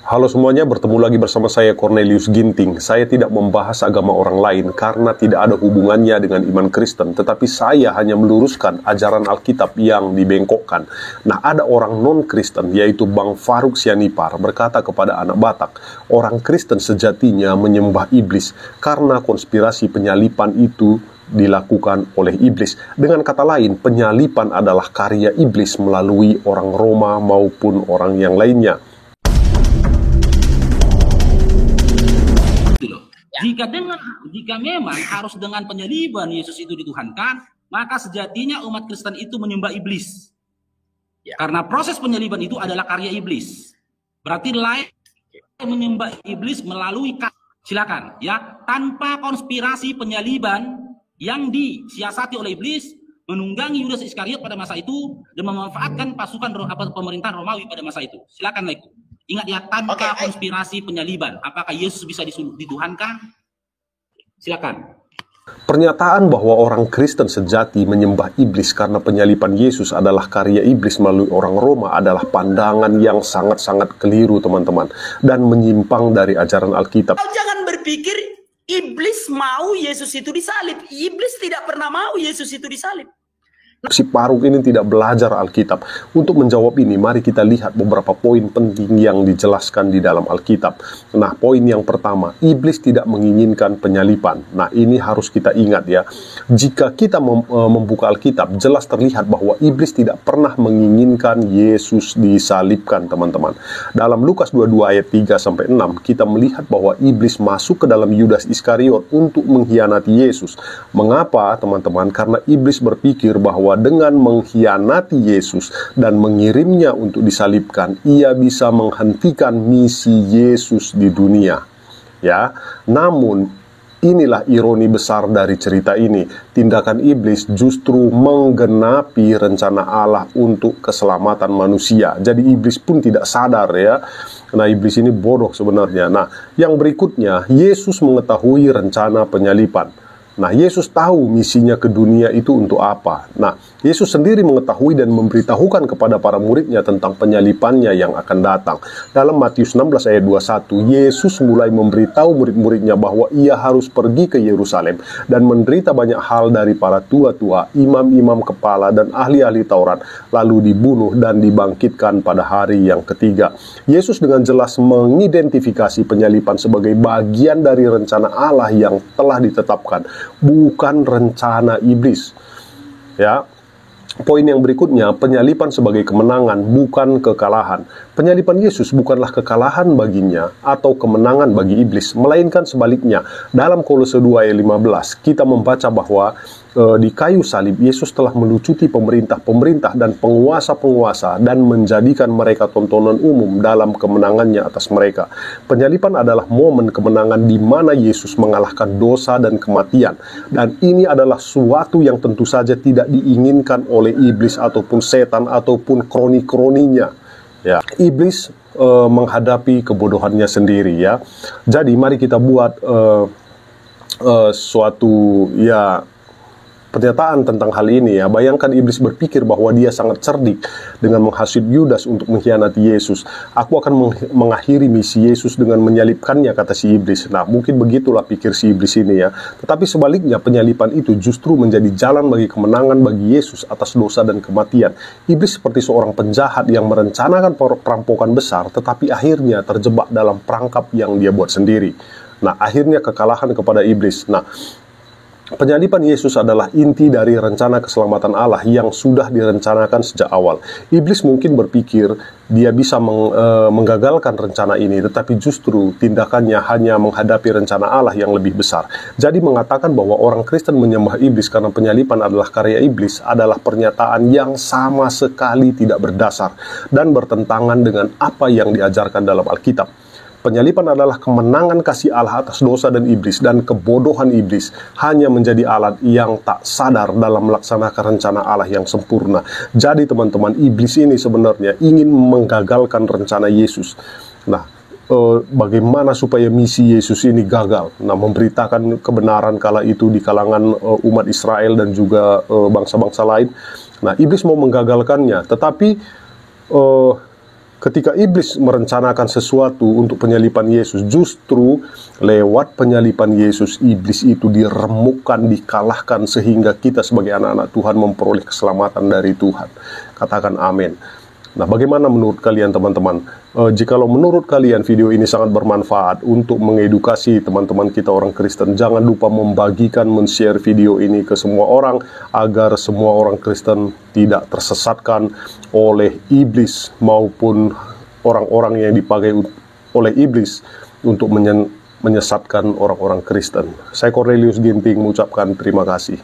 Halo semuanya, bertemu lagi bersama saya Cornelius Ginting. Saya tidak membahas agama orang lain karena tidak ada hubungannya dengan iman Kristen, tetapi saya hanya meluruskan ajaran Alkitab yang dibengkokkan. Nah, ada orang non-Kristen, yaitu Bang Faruk Sianipar, berkata kepada anak Batak, orang Kristen sejatinya menyembah iblis karena konspirasi penyalipan itu dilakukan oleh iblis. Dengan kata lain, penyalipan adalah karya iblis melalui orang Roma maupun orang yang lainnya. Jika memang harus dengan penyaliban Yesus itu dituhankan, maka sejatinya umat Kristen itu menyembah iblis. Karena proses penyaliban itu adalah karya iblis. Berarti lain menyembah iblis melalui silakan ya, tanpa konspirasi penyaliban yang disiasati oleh iblis menunggangi Yudas Iskariot pada masa itu dan memanfaatkan pasukan pemerintahan Romawi pada masa itu. Silakan Laiku. Ingat ya, tanpa konspirasi penyaliban. Apakah Yesus bisa dituhankan? Silakan. Pernyataan bahwa orang Kristen sejati menyembah iblis karena penyalipan Yesus adalah karya iblis melalui orang Roma adalah pandangan yang sangat-sangat keliru, teman-teman, dan menyimpang dari ajaran Alkitab. Jangan berpikir iblis mau Yesus itu disalib. Iblis tidak pernah mau Yesus itu disalib. Si Faruk ini tidak belajar Alkitab. Untuk menjawab ini, mari kita lihat beberapa poin penting yang dijelaskan di dalam Alkitab. Nah, poin yang pertama, iblis tidak menginginkan penyalipan. Nah, ini harus kita ingat ya. Jika kita membuka Alkitab, jelas terlihat bahwa iblis tidak pernah menginginkan Yesus disalibkan, teman-teman. Dalam Lukas 22 ayat 3-6, kita melihat bahwa iblis masuk ke dalam Yudas Iskariot untuk mengkhianati Yesus. Mengapa, teman-teman? Karena iblis berpikir bahwa dengan mengkhianati Yesus dan mengirimnya untuk disalibkan, ia bisa menghentikan misi Yesus di dunia. Ya, namun inilah ironi besar dari cerita ini. Tindakan iblis justru menggenapi rencana Allah untuk keselamatan manusia. Jadi iblis pun tidak sadar ya. Nah, iblis ini bodoh sebenarnya. Nah, yang berikutnya, Yesus mengetahui rencana penyalipan. Nah, Yesus tahu misinya ke dunia itu untuk apa. Nah, Yesus sendiri mengetahui dan memberitahukan kepada para muridnya tentang penyalipannya yang akan datang. Dalam Matius 16 ayat 21, Yesus mulai memberitahu murid-muridnya bahwa ia harus pergi ke Yerusalem dan menderita banyak hal dari para tua-tua, imam-imam kepala, dan ahli-ahli Taurat, lalu dibunuh dan dibangkitkan pada hari yang ketiga. Yesus dengan jelas mengidentifikasi penyalipan sebagai bagian dari rencana Allah yang telah ditetapkan, bukan rencana iblis. Ya. Poin yang berikutnya, penyalipan sebagai kemenangan, bukan kekalahan. Penyalipan Yesus bukanlah kekalahan baginya atau kemenangan bagi iblis, melainkan sebaliknya. Dalam Kolose 2 ayat 15, kita membaca bahwa di kayu salib Yesus telah melucuti pemerintah-pemerintah dan penguasa-penguasa dan menjadikan mereka tontonan umum dalam kemenangannya atas mereka. Penyalipan adalah momen kemenangan di mana Yesus mengalahkan dosa dan kematian, dan ini adalah suatu yang tentu saja tidak diinginkan oleh iblis ataupun setan ataupun kroni-kroninya. Ya, iblis menghadapi kebodohannya sendiri ya. Jadi mari kita buat suatu ya pernyataan tentang hal ini ya. Bayangkan iblis berpikir bahwa dia sangat cerdik dengan menghasut Yudas untuk mengkhianati Yesus. Aku akan mengakhiri misi Yesus dengan menyalibkannya, kata si iblis. Nah, mungkin begitulah pikir si iblis ini ya. Tetapi sebaliknya, penyalipan itu justru menjadi jalan bagi kemenangan bagi Yesus atas dosa dan kematian. Iblis seperti seorang penjahat yang merencanakan perampokan besar, tetapi akhirnya terjebak dalam perangkap yang dia buat sendiri. Nah, akhirnya kekalahan kepada iblis. Nah, penyalipan Yesus adalah inti dari rencana keselamatan Allah yang sudah direncanakan sejak awal. Iblis mungkin berpikir dia bisa menggagalkan rencana ini, tetapi justru tindakannya hanya menghadapi rencana Allah yang lebih besar. Jadi mengatakan bahwa orang Kristen menyembah iblis karena penyalipan adalah karya iblis adalah pernyataan yang sama sekali tidak berdasar dan bertentangan dengan apa yang diajarkan dalam Alkitab. Penyalipan adalah kemenangan kasih Allah atas dosa dan iblis, dan kebodohan iblis hanya menjadi alat yang tak sadar dalam melaksanakan rencana Allah yang sempurna. Jadi teman-teman, iblis ini sebenarnya ingin menggagalkan rencana Yesus. Nah, bagaimana supaya misi Yesus ini gagal? Nah, memberitakan kebenaran kala itu di kalangan umat Israel dan juga bangsa-bangsa lain. Nah, iblis mau menggagalkannya, tetapi Ketika iblis merencanakan sesuatu untuk penyaliban Yesus, justru lewat penyaliban Yesus, iblis itu diremukkan, dikalahkan, sehingga kita sebagai anak-anak Tuhan memperoleh keselamatan dari Tuhan. Katakan amin. Nah, bagaimana menurut kalian teman-teman? Jikalau menurut kalian video ini sangat bermanfaat untuk mengedukasi teman-teman kita orang Kristen, jangan lupa membagikan, men-share video ini ke semua orang, agar semua orang Kristen tidak tersesatkan oleh iblis maupun orang-orang yang dipakai oleh iblis untuk menyesatkan orang-orang Kristen. Saya Cornelius Ginting mengucapkan terima kasih.